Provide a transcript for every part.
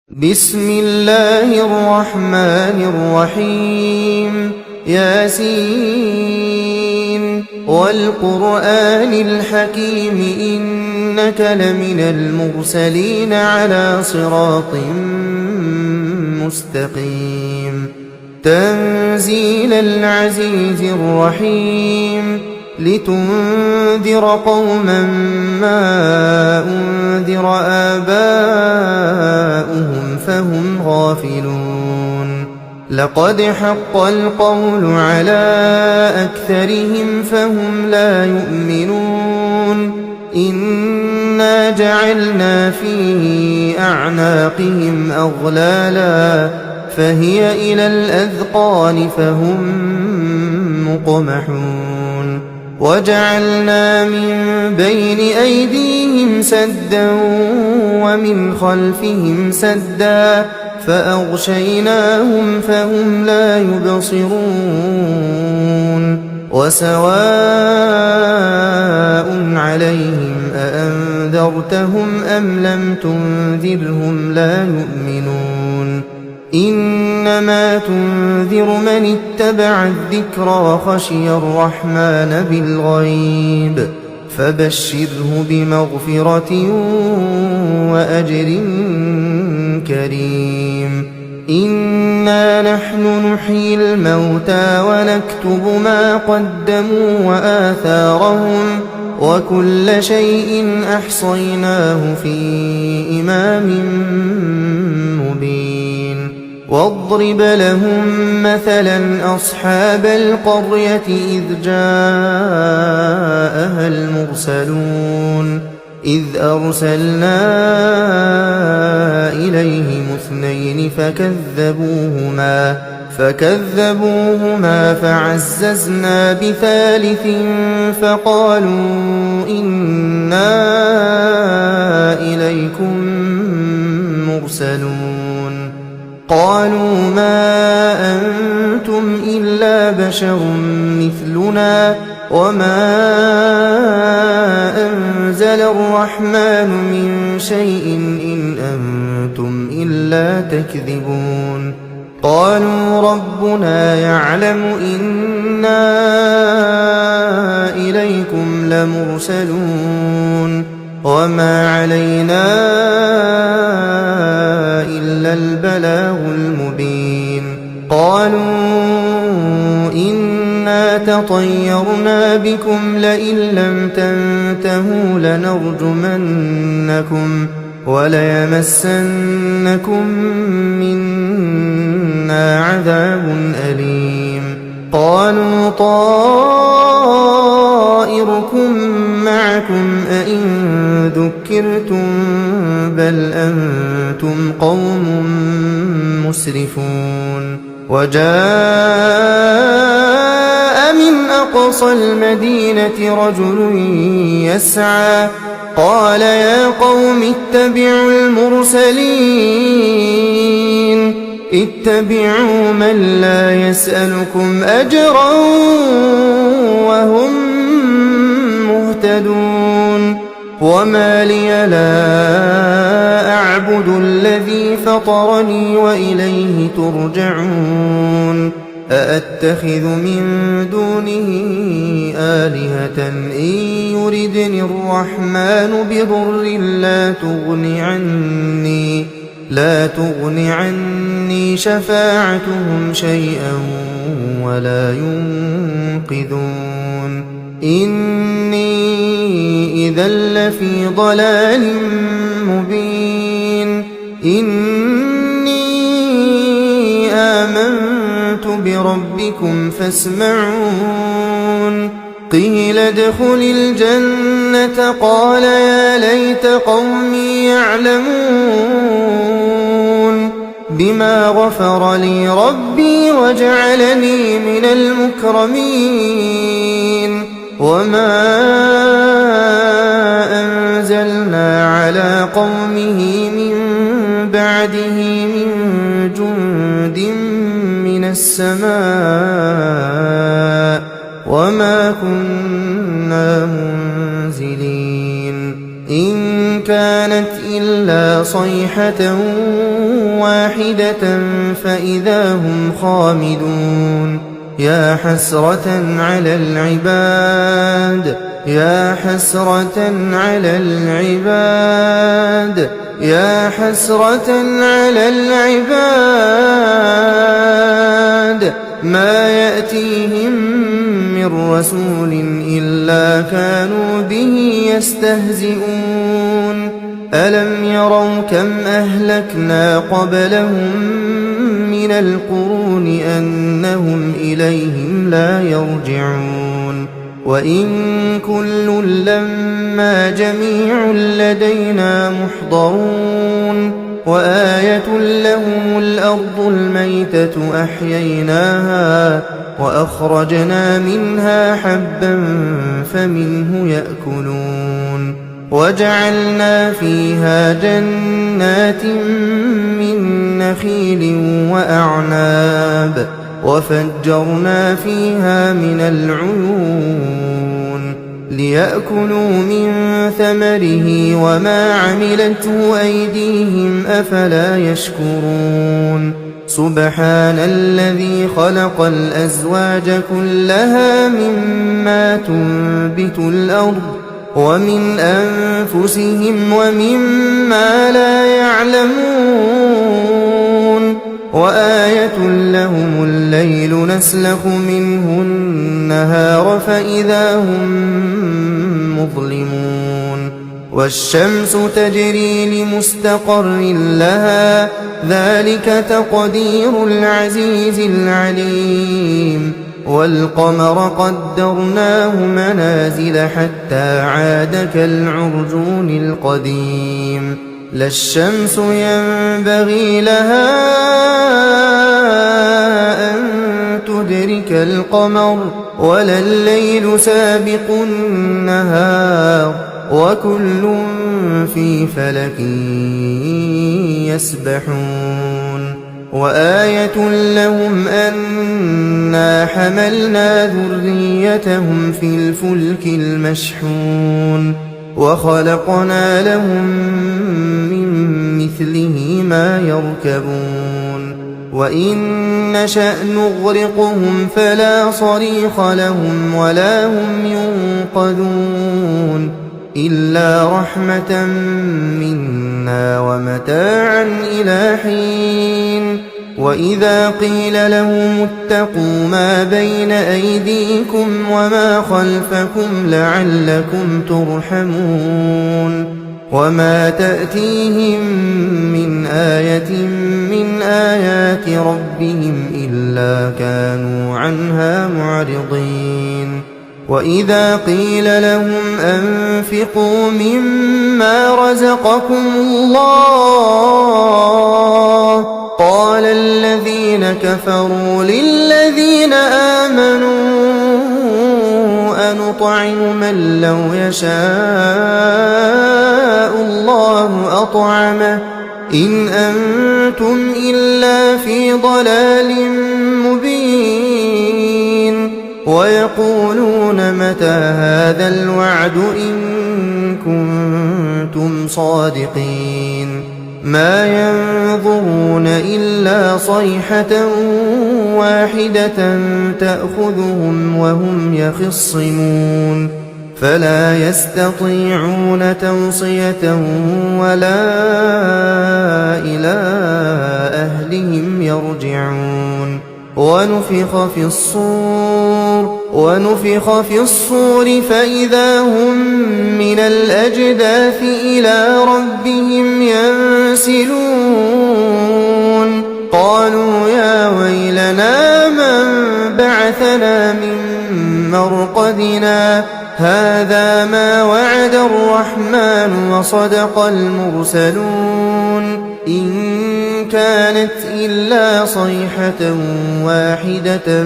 بسم الله الرحمن الرحيم ياسين والقرآن الحكيم إنك لمن المرسلين على صراط مستقيم تنزيل العزيز الرحيم لتنذر قوما ما أنذر آباؤهم فهم غافلون لقد حق القول على أكثرهم فهم لا يؤمنون إنا جعلنا في أعناقهم أغلالا فهي إلى الأذقان فهم مقمحون وجعلنا من بين أيديهم سدا ومن خلفهم سدا فأغشيناهم فهم لا يبصرون وسواء عليهم أأنذرتهم أم لم تنذرهم لا يؤمنون إنما تنذر من اتبع الذكر وخشي الرحمن بالغيب فبشره بمغفرة وأجر كريم إنا نحن نحيي الموتى ونكتب ما قدموا وآثارهم وكل شيء أحصيناه في إمام مبين واضرب لهم مثلا أصحاب القرية إذ جاءها المرسلون إذ أرسلنا إليهم اثنين فكذبوهما فعززنا بثالث فقالوا إنا إليكم مرسلون قالوا ما أنتم إلا بشر مثلنا وما أنزل الرحمن من شيء إن أنتم إلا تكذبون قالوا ربنا يعلم إنا إليكم لمرسلون وما علينا إلا البلاغ المبين قالوا إنا تطيرنا بكم لئن لم تنتهوا لنرجمنكم وليمسنكم منا عذاب أليم قالوا طائركم معكم أئن ذكرتم بل أنتم قوم مسرفون وجاء من أقصى المدينة رجل يسعى قال يا قوم اتبعوا المرسلين اتبعوا من لا يسألكم أجرا وهم مهتدون وما لي لا أعبد الذي فطرني وإليه ترجعون أأتخذ من دونه آلهة إن يردني الرحمن بضر لا تغن عني شفاعتهم شيئا ولا ينقذون إني إذا لفي ضلال مبين إني آمنت بربكم فاسمعون قيل ادخل الجنة قال يا ليت قومي يعلمون بما غفر لي ربي وجعلني من المكرمين وما أنزلنا على قومه من بعده من جند من السماء وما كنا منزلين إن كانت إلا صيحة واحدة فإذا هم خامدون يا حسرة على العباد يا حسرة على العباد يا حسرة على العباد ما يأتيهم من رسول إلا كانوا به يستهزئون ألم يروا كم أهلكنا قبلهم من القرون أنهم إليهم لا يرجعون وإن كل لما جميع لدينا محضرون وآية لهم الأرض الميتة أحييناها وأخرجنا منها حبا فمنه يأكلون وجعلنا فيها جنات من نخيل وأعناب وفجرنا فيها من العيون ليأكلوا من ثمره وما عملته أيديهم أفلا يشكرون سبحان الذي خلق الأزواج كلها مما تنبت الأرض ومن أنفسهم ومما لا يعلمون وآية لهم الليل نسلخ منه النهار فإذا هم مظلمون والشمس تجري لمستقر لها ذلك تقدير العزيز العليم والقمر قدرناه منازل حتى عاد كالعرجون القديم لا الشمس ينبغي لها أن تدرك القمر ولا الليل سابق النهار وكل في فلك يسبحون وآية لهم أنا حملنا ذريتهم في الفلك المشحون وخلقنا لهم من مثله ما يركبون وإن نشأ نغرقهم فلا صريخ لهم ولا هم ينقذون إلا رحمة منا ومتاعا إلى حين وإذا قيل لهم اتقوا ما بين أيديكم وما خلفكم لعلكم ترحمون وما تأتيهم من آية من آيات ربهم إلا كانوا عنها معرضين وإذا قيل لهم أنفقوا مما رزقكم الله قال الذين كفروا للذين آمنوا أنطعم من لو يشاء الله أطعمه إن أنتم إلا في ضلال مبين ويقولون متى هذا الوعد إن كنتم صادقين ما ينظرون إلا صيحة واحدة تأخذهم وهم يخصمون فلا يستطيعون توصية ولا إلى أهلهم يرجعون ونفخ في الصور فإذا هم من الأجداث إلى ربهم ينسلون قالوا يا ويلنا من بعثنا من مرقدنا هذا ما وعد الرحمن وصدق المرسلون إن كانت إلا صيحة واحدة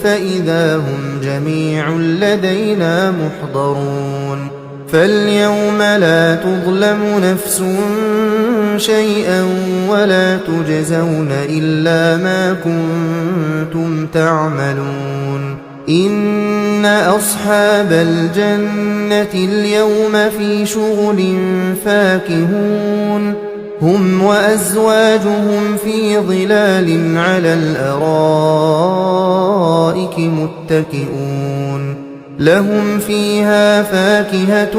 فإذا هم جميع لدينا محضرون فاليوم لا تظلم نفس شيئا ولا تجزون إلا ما كنتم تعملون إن أصحاب الجنة اليوم في شغل فاكهون هم وأزواجهم في ظلال على الأرائك متكئون لهم فيها فاكهة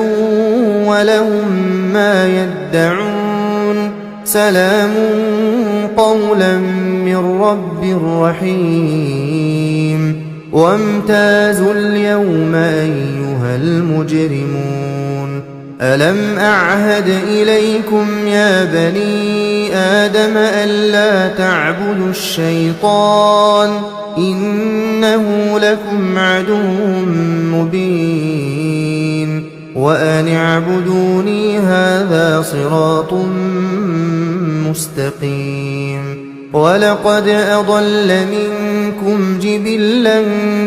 ولهم ما يدعون سلام قولا من رب رحيم وامتازوا اليوم أيها المجرمون ألم أعهد إليكم يا بني آدم ألا تعبدوا الشيطان إنه لكم عدو مبين وأن اعبدوني هذا صراط مستقيم ولقد أضل منكم جبلا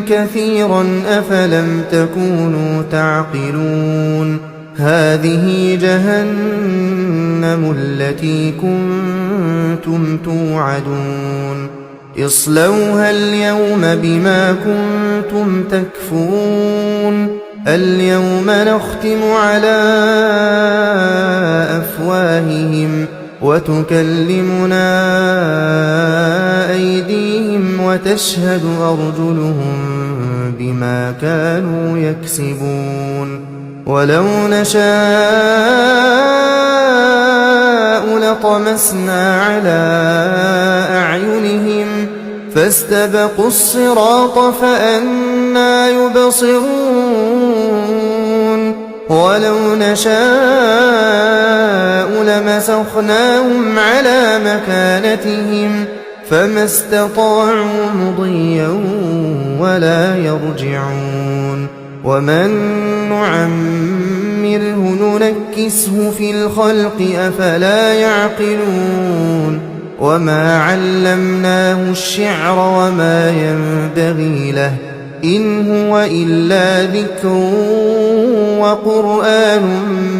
كثيرا أفلم تكونوا تعقلون هذه جهنم التي كنتم توعدون اصلوها اليوم بما كنتم تكفرون اليوم نختم على أفواههم وتكلمنا أيديهم وتشهد أرجلهم بما كانوا يكسبون ولو نشاء لطمسنا على أعينهم فاستبقوا الصراط فأنى يبصرون ولو نشاء لمسخناهم على مكانتهم فما استطاعوا مضيا ولا يرجعون ومن نعمره ننكسه في الخلق أفلا يعقلون وما علمناه الشعر وما ينبغي له إن هو إلا ذكر وقرآن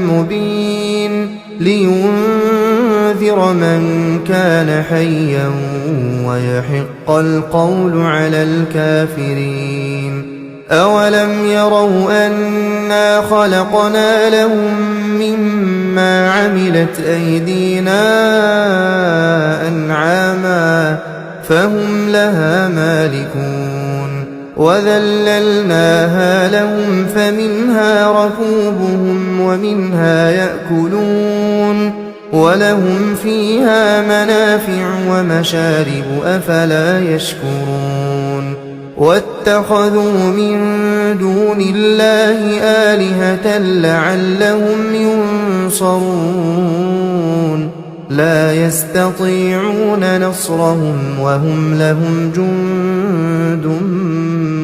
مبين لينذر من كان حيا ويحق القول على الكافرين أولم يروا أنا خلقنا لهم مما عملت أيدينا أنعاما فهم لها مالكون وذللناها لهم فمنها ركوبهم ومنها يأكلون ولهم فيها منافع ومشارب أفلا يشكرون واتخذوا من دون الله آلهة لعلهم ينصرون لا يستطيعون نصرهم وهم لهم جند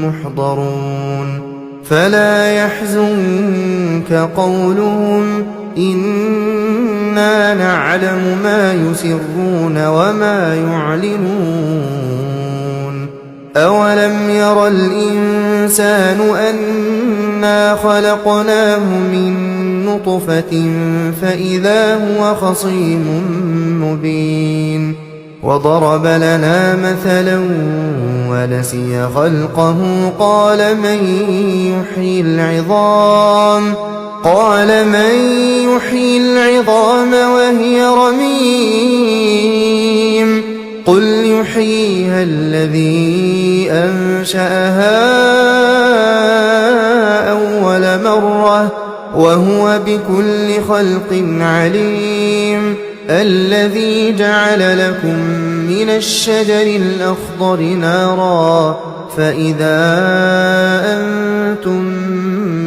محضرون فلا يحزنك قولهم إنا نعلم ما يسرون وما يعلنون أولم ير الإنسان أنا خلقناه من نطفة فإذا هو خصيم مبين وضرب لنا مثلا ونسي خلقه قال من يحيي العظام وهي رميم قل يحييها الذي أنشأها أول مرة وهو بكل خلق عليم الذي جعل لكم من الشجر الأخضر نارا فإذا أنتم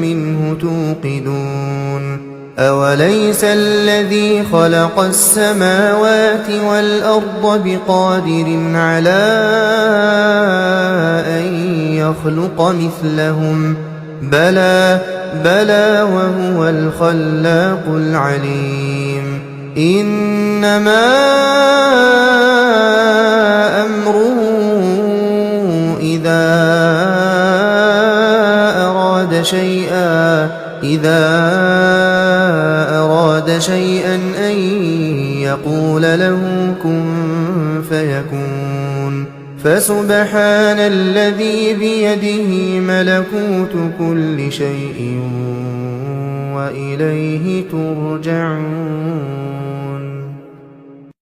منه توقدون أوليس الذي خلق السماوات والأرض بقادر على أن يخلق مثلهم بلى وهو الخلاق العليم إنما أمره إذا أراد شيئا أن يقول له كن فيكون فسبحان الذي بيده ملكوت كل شيء وإليه ترجعون